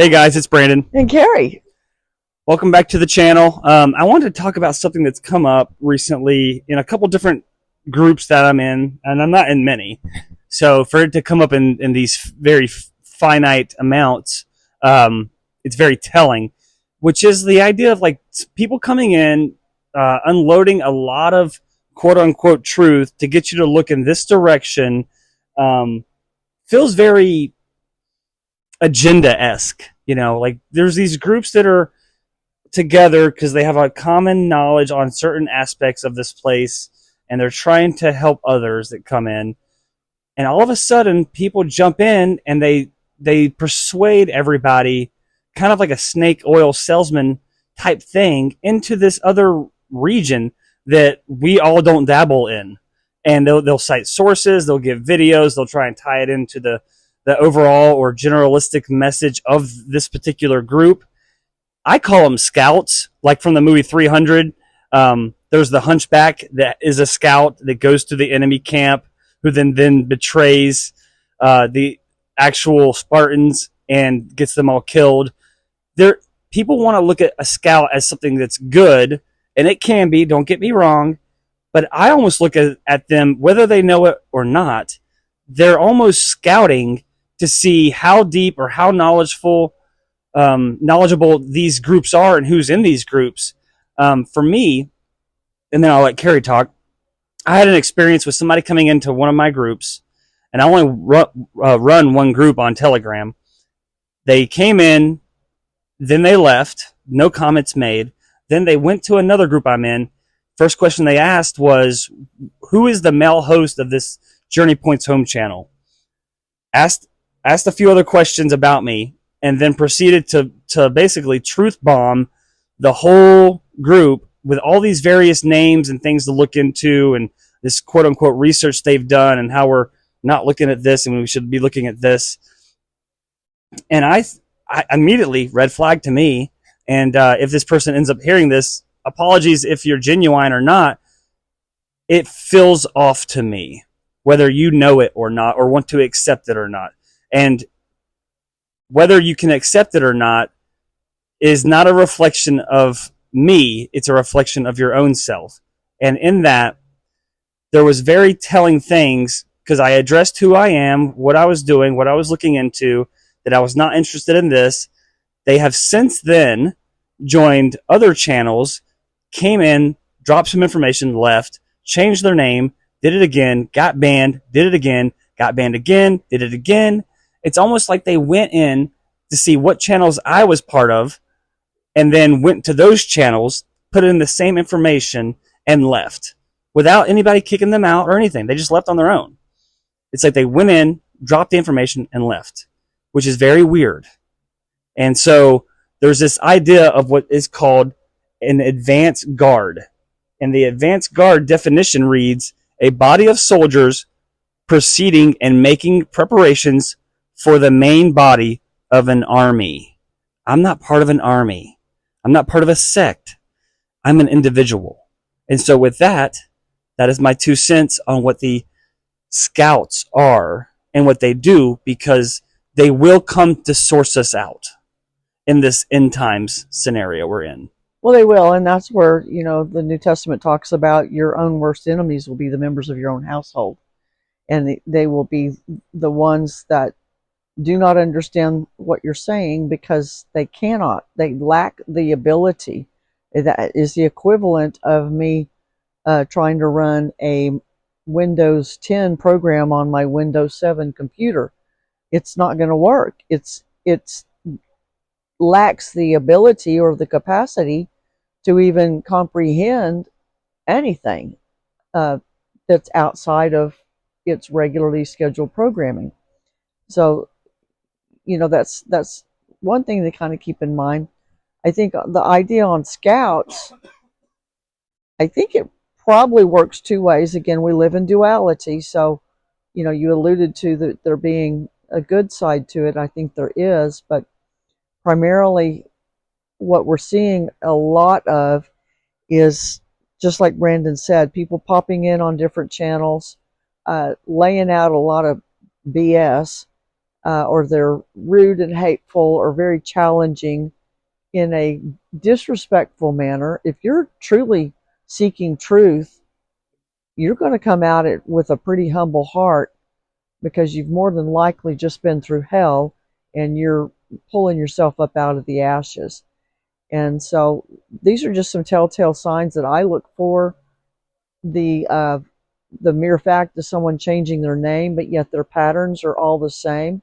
Hey guys, it's Brandon. And Carrie. Welcome back to the channel. I wanted to talk about something that's come up recently in a couple different groups that I'm in, and I'm not in many. So for it to come up in these very finite amounts, it's very telling, which is the idea of like people coming in, unloading a lot of quote unquote truth to get you to look in this direction. Feels very agenda-esque, like there's these groups that are together because they have a common knowledge on certain aspects of this place, and they're trying to help others that come in, and all of a sudden people jump in and they persuade everybody, kind of like a snake oil salesman type thing, into this other region that we all don't dabble in. And they'll cite sources, they'll give videos, they'll try and tie it into the overall or generalistic message of this particular group. I call them scouts, like from the movie 300. There's the hunchback that is a scout that goes to the enemy camp, who then betrays the actual Spartans and gets them all killed. People want to look at a scout as something that's good, and it can be, don't get me wrong, but I almost look at them, whether they know it or not, they're almost scouting to see how deep or how knowledgeable these groups are and who's in these groups. For me, and then I'll let Carrie talk, I had an experience with somebody coming into one of my groups, and I only run one group on Telegram. They came in, then they left, no comments made. Then they went to another group I'm in. First question they asked was, who is the male host of this Journey Points Home channel? Asked a few other questions about me, and then proceeded to basically truth bomb the whole group with all these various names and things to look into, and this quote unquote research they've done, and how we're not looking at this and we should be looking at this. And I immediately, red flag to me. And if this person ends up hearing this, apologies if you're genuine or not, it feels off to me, whether you know it or not, or want to accept it or not. And whether you can accept it or not is not a reflection of me, it's a reflection of your own self. And in that, there was very telling things, because I addressed who I am, what I was doing, what I was looking into, that I was not interested in this. They have since then joined other channels, came in, dropped some information, left, changed their name, did it again, got banned, did it again, got banned again, did it again. It's almost like they went in to see what channels I was part of, and then went to those channels, put in the same information, and left without anybody kicking them out or anything. They just left on their own. It's like they went in, dropped the information, and left, which is very weird. And so there's this idea of what is called an advance guard. And the advance guard definition reads, a body of soldiers proceeding and making preparations for the main body of an army. I'm not part of an army. I'm not part of a sect. I'm an individual. And so with that is my 2 cents on what the scouts are and what they do, because they will come to source us out in this end times scenario we're in. Well, they will, and that's where, the New Testament talks about your own worst enemies will be the members of your own household. And they will be the ones that do not understand what you're saying because they cannot. They lack the ability. That is the equivalent of me trying to run a Windows 10 program on my Windows 7 computer. It's not going to work. It's lacks the ability or the capacity to even comprehend anything that's outside of its regularly scheduled programming. So, that's one thing to kind of keep in mind. I think the idea on scouts, I think it probably works 2 ways. Again, we live in duality, so you alluded to that there being a good side to it. I think there is, but primarily what we're seeing a lot of is, just like Brandon said, people popping in on different channels, laying out a lot of BS, or they're rude and hateful or very challenging in a disrespectful manner, if you're truly seeking truth, you're going to come at it with a pretty humble heart, because you've more than likely just been through hell and you're pulling yourself up out of the ashes. And so these are just some telltale signs that I look for. The mere fact of someone changing their name, but yet their patterns are all the same,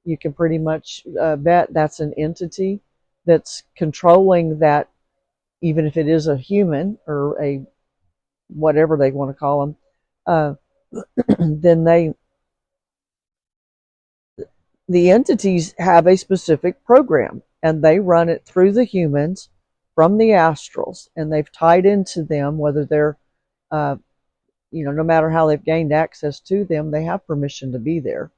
you can pretty much bet that's an entity that's controlling that, even if it is a human or a whatever they want to call them, uh, then the entities have a specific program and they run it through the humans from the astrals, and they've tied into them, whether they're uh, no matter how they've gained access to them, they have permission to be there.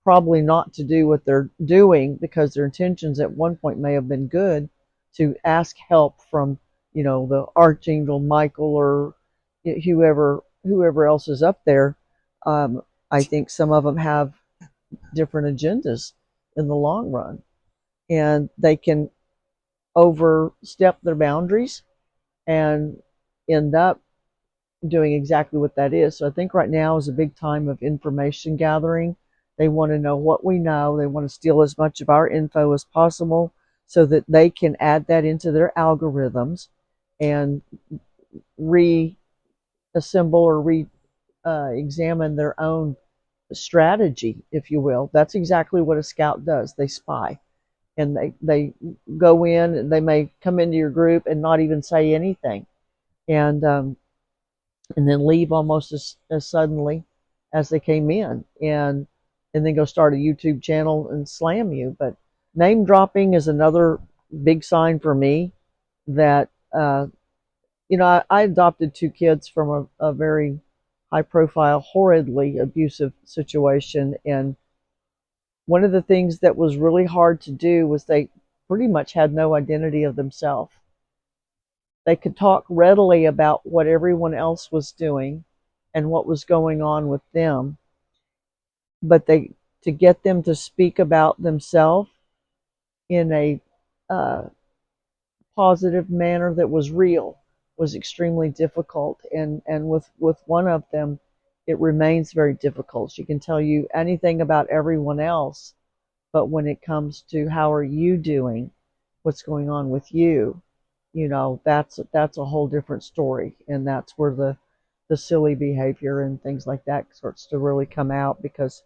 Probably not to do what they're doing, because their intentions at one point may have been good, to ask help from the Archangel Michael or whoever else is up there. I think some of them have different agendas in the long run, and they can overstep their boundaries and end up doing exactly what that is. So I think right now is a big time of information gathering. They want to know what we know. They want to steal as much of our info as possible so that they can add that into their algorithms and reassemble or examine their own strategy, if you will. That's exactly what a scout does. They spy, and they go in, and they may come into your group and not even say anything, and then leave almost as suddenly as they came in, and then go start a YouTube channel and slam you. But name dropping is another big sign for me that I adopted two kids from a very high profile, horridly abusive situation, and one of the things that was really hard to do was they pretty much had no identity of themselves. They could talk readily about what everyone else was doing and what was going on with them, but to get them to speak about themselves in a uh, positive manner that was real was extremely difficult. And with one of them, it remains very difficult. She can tell you anything about everyone else, but when it comes to how are you doing, what's going on with you, that's a whole different story. And that's where the silly behavior and things like that starts to really come out, because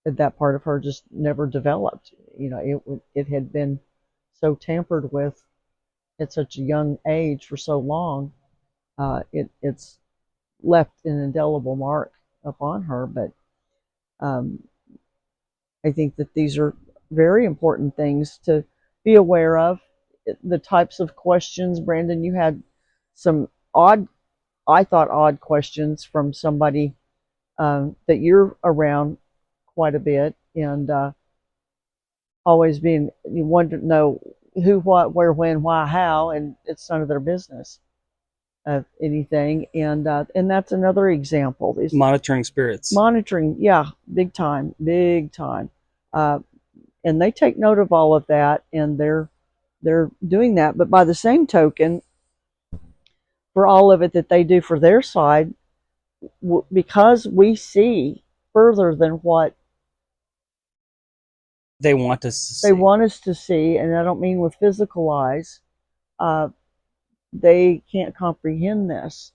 that part of her just never developed. It had been so tampered with at such a young age for so long. It's left an indelible mark upon her. But um, I think that these are very important things to be aware of. The types of questions, Brandon, you had some I thought odd questions from somebody that you're around quite a bit, and always being, you want to know who, what, where, when, why, how, and it's none of their business of anything. And that's another example is Monitoring spirits. monitoring. Yeah, big time, big time. Uh, and they take note of all of that, and they're doing that. But by the same token, for all of it that they do for their side, because we see further than what They want us to see. they want us to see, and I don't mean with physical eyes, uh, they can't comprehend this.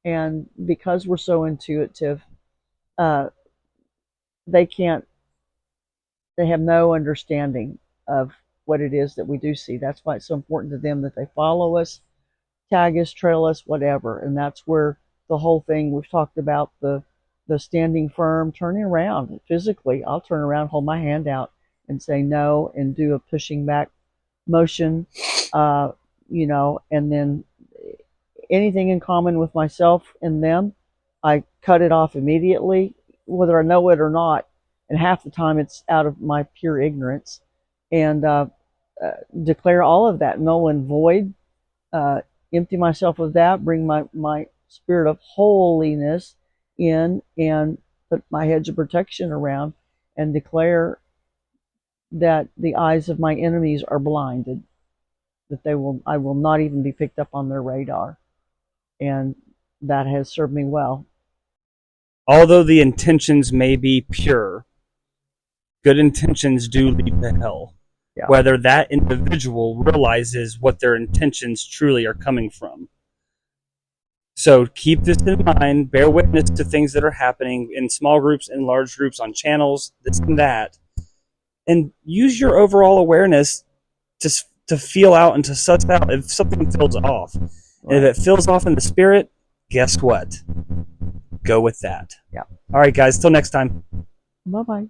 And because we're so intuitive, uh, they can't, they have no understanding of what it is that we do see. That's why it's so important to them that they follow us, tag us, trail us, whatever. And that's where the whole thing we've talked about, the standing firm, turning around physically. I'll turn around, hold my hand out, and say no, and do a pushing back motion, uh, and then anything in common with myself and them, I cut it off immediately, whether I know it or not. And half the time it's out of my pure ignorance, and declare all of that null and void, uh, empty myself of that, bring my spirit of holiness in, and put my hedge of protection around, and declare that the eyes of my enemies are blinded, that I will not even be picked up on their radar. And that has served me well. Although the intentions may be pure, good intentions do lead to hell. Yeah. Whether that individual realizes what their intentions truly are coming from. So keep this in mind. Bear witness to things that are happening in small groups and large groups, on channels, this and that. And use your overall awareness to feel out and to suss out if something feels off. Right. And if it feels off in the spirit, guess what? Go with that. Yeah. All right, guys. Till next time. Bye-bye.